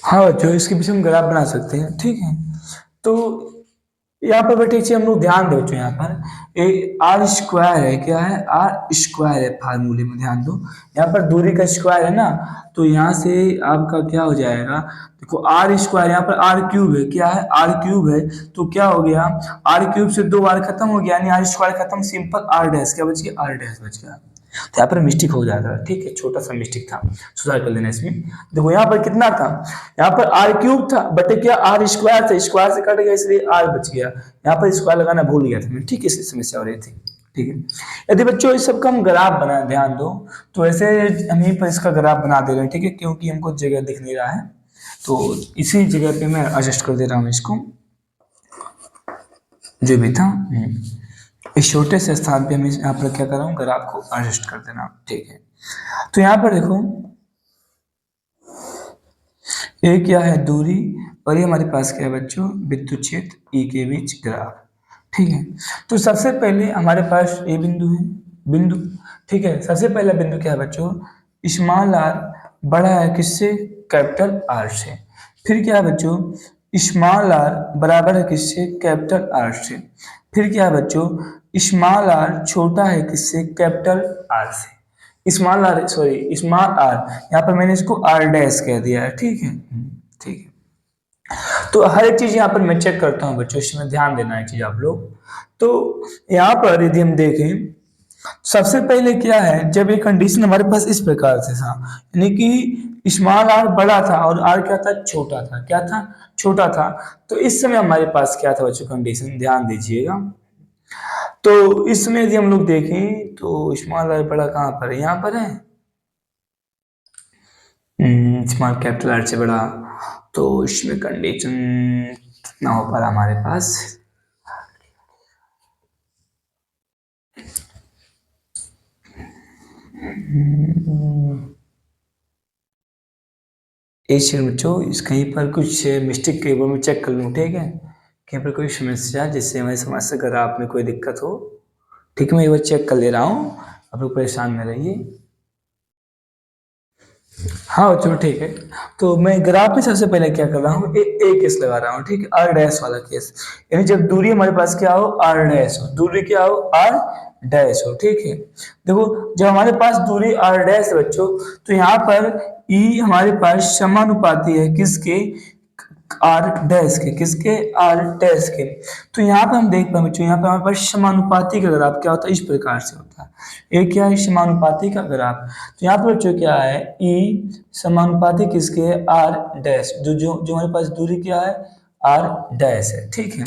हाँ बच्चों, इसके पीछे हम ग्राफ बना सकते हैं। ठीक है, तो यहाँ पर बेटे हम लोग ध्यान दो बच्चों, यहाँ पर ए आर स्क्वायर है, क्या है, आर स्क्वायर है फार्मूले में। ध्यान दो, यहाँ पर दूरी का स्क्वायर है ना, तो यहाँ से आपका क्या हो जाएगा, देखो आर स्क्वायर, यहाँ पर आर क्यूब है, क्या है, आर क्यूब है, तो क्या हो गया, आर क्यूब से दो बार खत्म हो गया, यानी आर स्क्वायर खत्म, सिंपल आर डैश क्या बच गया, आर डैश बच गया। तो यहाँ पर मिस्टेक हो जाता है। ठीक है, छोटा सा मिस्टेक था, सुधार कर लेना इसमें। देखो यहाँ पर कितना था, यहाँ पर आर क्यूब था, बटे क्या, आर स्क्वायर था, स्क्वायर से कट गया इसलिए आर बच गया। यहाँ पर स्क्वायर लगाना भूल गया था मैं। ठीक है, इसकी समस्या हो रही थी। ठीक है, यदि बच्चों इस सबका हम ग्राफ बना, ध्यान दो, तो ऐसे हम यहीं पर इसका ग्राफ बना दे रहे हैं। ठीक है, क्योंकि हमको जगह दिख नहीं रहा है, तो इसी जगह पे मैं एडजस्ट कर दे रहा हूँ इसको, जो भी था। इस छोटे से स्थान पे मैं यहाँ पर क्या कर रहा हूँ, ग्राफ को एडजस्ट कर देना। ठीक है, तो यहाँ पर देखो ये क्या है, दूरी, और ये हमारे पास क्या है बच्चों, विद्युत क्षेत्र ई के बीच ग्राफ। ठीक है, तो सबसे पहले हमारे पास ये बिंदु है, बिंदु। ठीक है, सबसे पहला बिंदु क्या है बच्चों, स्मॉल आर बड़ा है किससे, कैपिटल आर से। फिर क्या है बच्चों, स्मॉल आर बराबर है किससे, कैपिटल आर से। फिर क्या है बच्चों, स्मॉल आर छोटा है किससे, कैपिटल आर से। Small R, sorry small R, यहाँ पर मैंने इसको आर डैश कह दिया है। ठीक है, ठीक है, तो हर एक चीज यहाँ पर मैं चेक करता हूँ बच्चों, इसमें ध्यान देना है चीज आप लोग। तो यहाँ पर यदि हम देखें, सबसे पहले क्या है, जब ये कंडीशन हमारे पास इस प्रकार से था, यानी कि स्मॉल आर बड़ा था और आर क्या था, छोटा था, क्या था, छोटा था, तो इस समय हमारे पास क्या था बच्चों, कंडीशन ध्यान दीजिएगा। तो इसमें यदि हम लोग देखें तो स्मॉल आर बड़ा कहाँ पर है, यहाँ पर है, स्मॉल कैपिटल आर से बड़ा, तो इसमें कंडीशन कितना हो पा रहा हमारे पास, एक सेकंड बच्चों, इस कहीं पर कुछ मिस्टेक के वो मैं चेक कर लूँ। ठीक है, कहीं पर कोई समस्या, जिससे हमारी समस्या अगर आप में कोई दिक्कत हो, ठीक है, मैं एक बार चेक कर ले रहा हूँ, आप लोग परेशान न रहिए। हाँ चलो ठीक है, तो मैं ग्राफ में सबसे पहले क्या कर रहा हूँ, एक केस लगा रहा हूँ। ठीक है, आर डैश वाला केस, यानी जब दूरी हमारे पास क्या हो, आर डैश हो, दूरी क्या हो, आर डैश हो। ठीक है, देखो जब हमारे पास दूरी आर डैश है बच्चों, तो यहाँ पर ई हमारे पास समानुपाती है किसके, आर डैश के, किसके, आर डैश के। तो यहाँ पे हम देख पाए बच्चों, यहाँ पे हमारे पास समानुपाती का ग्राफ क्या होता है, इस प्रकार से होता है। एक क्या है, समानुपाती का ग्राफ। तो यहाँ पे बच्चों क्या है, ई समानुपाती किसके है, आर डैश, जो जो जो हमारे पास दूरी क्या है, आर डैश है। ठीक है,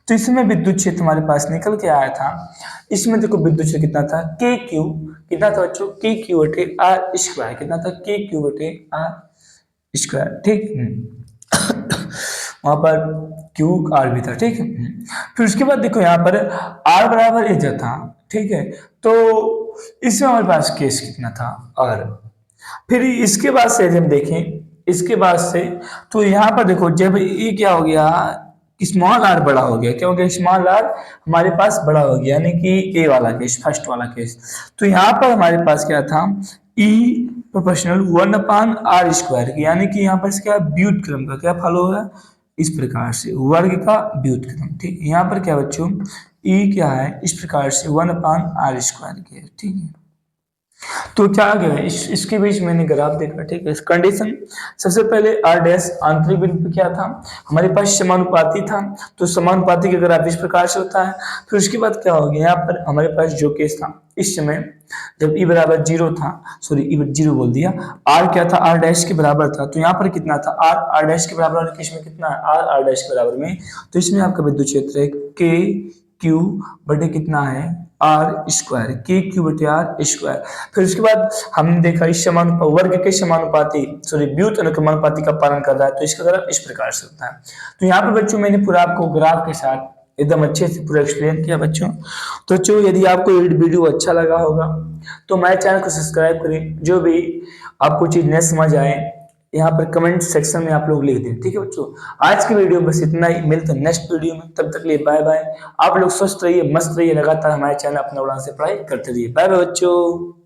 तो इसमें विद्युत क्षेत्र हमारे पास निकल के आया था। इसमें देखो विद्युत क्षेत्र कितना था, के क्यू, कितना था बच्चों, के क्यू बटे आर स्क्वायर, कितना था, के क्यू बटे आर स्क्वायर। ठीक, वहां पर क्यू आर भी था। ठीक है, फिर उसके बाद देखो यहाँ पर आर बराबर एज था। ठीक है, तो इसमें हमारे पास केस कितना था, आर। फिर इसके बाद से यदि हम देखें, इसके बाद से, तो यहाँ पर देखो जब ये क्या हो गया, स्मॉल आर बड़ा हो गया, क्या हो गया, स्मॉल आर हमारे पास बड़ा हो गया, यानी कि ए वाला केस, फर्स्ट वाला केस। तो यहाँ पर हमारे पास क्या था, ई प्रोपोर्शनल 1/r², यानी कि यहाँ पर क्या व्युत्क्रम का क्या फॉलो है, इस प्रकार से वर्ग का व्युत्क्रम। ठीक, यहाँ पर क्या बच्चों, ई क्या है, इस प्रकार से 1/r² किया। ठीक है, तो क्या आ गया इसके बीच मैंने ग्राफ देखा, ठीक है। इस कंडीशन सबसे पहले आर डैश आंतरिक बिंदु क्या था, हमारे पास समानुपाती था, तो समानुपाती का ग्राफ इस प्रकार से होता है। फिर उसके बाद क्या हो गया, यहाँ पर हमारे पास जो केस था इस समय जब ई बराबर जीरो था, सॉरी ई जीरो बोल दिया, आर क्या था, आर डैश के बराबर था, तो यहाँ पर कितना था, आर आर डैश के बराबर वाले केस में कितना है, आर आर डैश के बराबर में, तो इसमें आपका विद्युत क्षेत्र है के क्यू बटे कितना है आर स्क्वायर, के क्यू बटे आर स्क्वायर। फिर उसके बाद हमने देखा इस समानुपाती वर्ग के समानुपाती सॉरी व्युत अनुक्रमानुपाती का पालन कर रहा है, तो इसका ग्राफ इस प्रकार से होता है। तो यहाँ पर बच्चों मैंने पूरा आपको ग्राफ के साथ एकदम अच्छे से पूरा एक्सप्लेन किया बच्चों। तो बच्चों यदि आपको ये वीडियो अच्छा लगा होगा तो हमारे चैनल को सब्सक्राइब करें, जो भी आपको चीज न समझ आए यहाँ पर कमेंट सेक्शन में आप लोग लिख दें, ठीक है बच्चों। आज की वीडियो बस इतना ही, मिलते हैं नेक्स्ट वीडियो में, तब तक लिए बाय बाय। आप लोग स्वस्थ रहिए, मस्त रहिए, लगातार हमारे चैनल अपना उड़ान से पढ़ाई करते रहिए। बाय बाय बच्चों।